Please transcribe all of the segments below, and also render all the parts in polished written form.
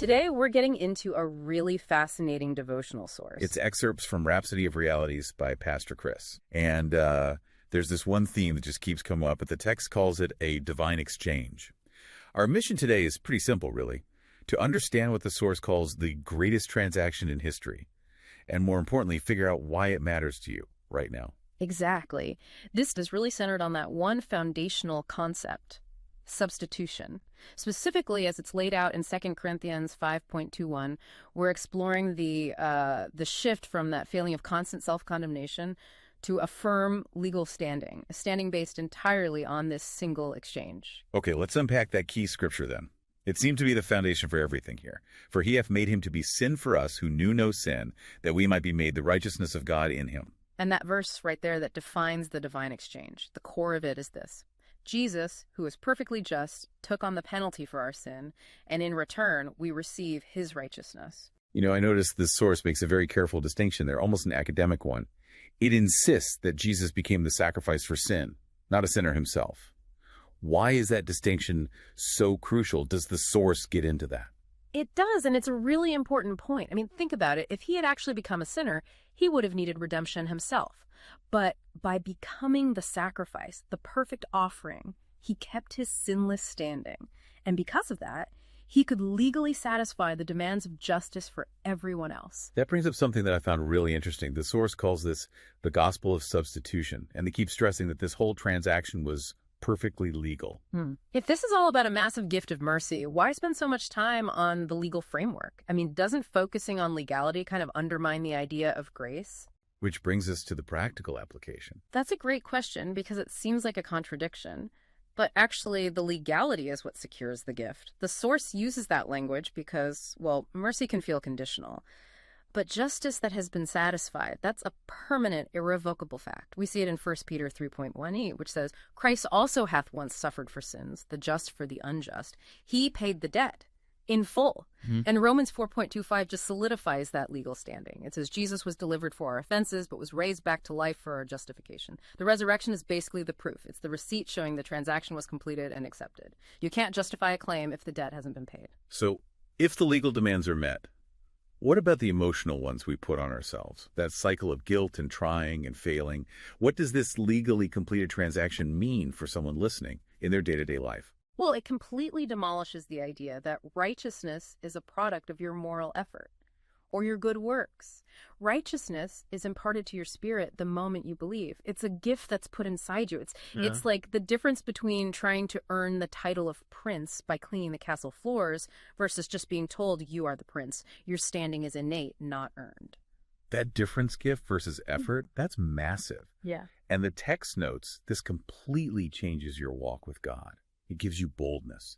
Today, we're getting into a really fascinating devotional source. It's excerpts from Rhapsody of Realities by Pastor Chris. And there's this one theme that just keeps coming up, but the text calls it a divine exchange. Our mission today is pretty simple, really, to understand what the source calls the greatest transaction in history, and more importantly, figure out why it matters to you right now. Exactly. This is really centered on that one foundational concept: substitution. Specifically, as it's laid out in 2 Corinthians 5.21, we're exploring the shift from that feeling of constant self-condemnation to a firm legal standing, a standing based entirely on this single exchange. Okay, let's unpack that key scripture then. It seemed to be the foundation for everything here. For he hath made him to be sin for us who knew no sin, that we might be made the righteousness of God in him. And that verse right there that defines the divine exchange, the core of it is this: Jesus, who is perfectly just, took on the penalty for our sin, and in return, we receive his righteousness. You know, I noticed this source makes a very careful distinction there, almost an academic one. It insists that Jesus became the sacrifice for sin, not a sinner himself. Why is that distinction so crucial? Does the source get into that? It does, and it's a really important point. I mean, think about it. If he had actually become a sinner, he would have needed redemption himself. But by becoming the sacrifice, the perfect offering, he kept his sinless standing. And because of that, he could legally satisfy the demands of justice for everyone else. That brings up something that I found really interesting. The source calls this the gospel of substitution, and they keep stressing that this whole transaction was perfectly legal. If this is all about a massive gift of mercy, why spend so much time on the legal framework? I mean, doesn't focusing on legality kind of undermine the idea of grace? Which brings us to the practical application. That's a great question because it seems like a contradiction. But actually, the legality is what secures the gift. The source uses that language because, well, mercy can feel conditional. But justice that has been satisfied, that's a permanent, irrevocable fact. We see it in 1 Peter 3.1e, which says, Christ also hath once suffered for sins, the just for the unjust. He paid the debt in full. And Romans 4.25 just solidifies that legal standing. It says, Jesus was delivered for our offenses, but was raised back to life for our justification. The resurrection is basically the proof. It's the receipt showing the transaction was completed and accepted. You can't justify a claim if the debt hasn't been paid. So if the legal demands are met, what about the emotional ones we put on ourselves? That cycle of guilt and trying and failing. What does this legally completed transaction mean for someone listening in their day-to-day life? Well, it completely demolishes the idea that righteousness is a product of your moral effort or your good works. Righteousness is imparted to your spirit the moment you believe. It's a gift that's put inside you. It's like the difference between trying to earn the title of prince by cleaning the castle floors versus just being told you are the prince. Your standing is innate, not earned. That difference, gift versus effort, that's massive. Yeah. And the text notes, this completely changes your walk with God. It gives you boldness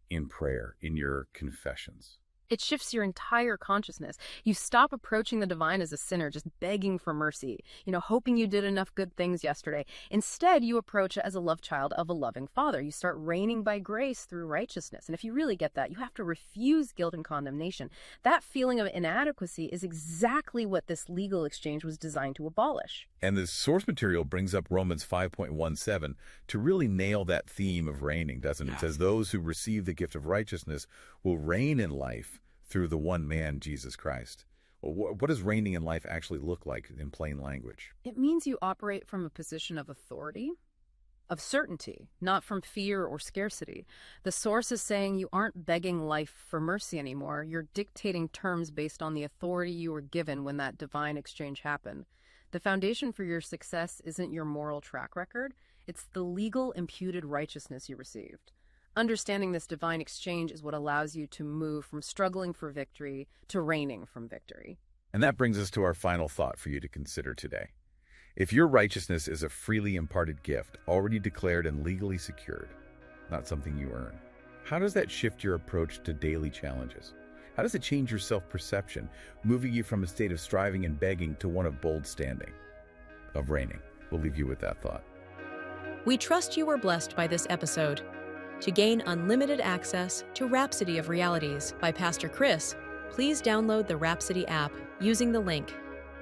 in prayer, in your confessions. It shifts your entire consciousness. You stop approaching the divine as a sinner, just begging for mercy, hoping you did enough good things yesterday. Instead, you approach it as a loved child of a loving father. You start reigning by grace through righteousness. And if you really get that, you have to refuse guilt and condemnation. That feeling of inadequacy is exactly what this legal exchange was designed to abolish. And the source material brings up Romans 5.17 to really nail that theme of reigning, doesn't it? It says, those who receive the gift of righteousness will reign in life through the one man, Jesus Christ. Well, what does reigning in life actually look like in plain language? It means you operate from a position of authority, of certainty, not from fear or scarcity. The source is saying you aren't begging life for mercy anymore. You're dictating terms based on the authority you were given when that divine exchange happened. The foundation for your success isn't your moral track record. It's the legal imputed righteousness you received. Understanding this divine exchange is what allows you to move from struggling for victory to reigning from victory. And that brings us to our final thought for you to consider today. If your righteousness is a freely imparted gift, already declared and legally secured, not something you earn, how does that shift your approach to daily challenges? How does it change your self-perception, moving you from a state of striving and begging to one of bold standing, of reigning? We'll leave you with that thought. We trust you were blessed by this episode. To gain unlimited access to Rhapsody of Realities by Pastor Chris, please download the Rhapsody app using the link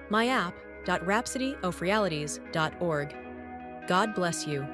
myapp.rhapsodyofrealities.org. God bless you.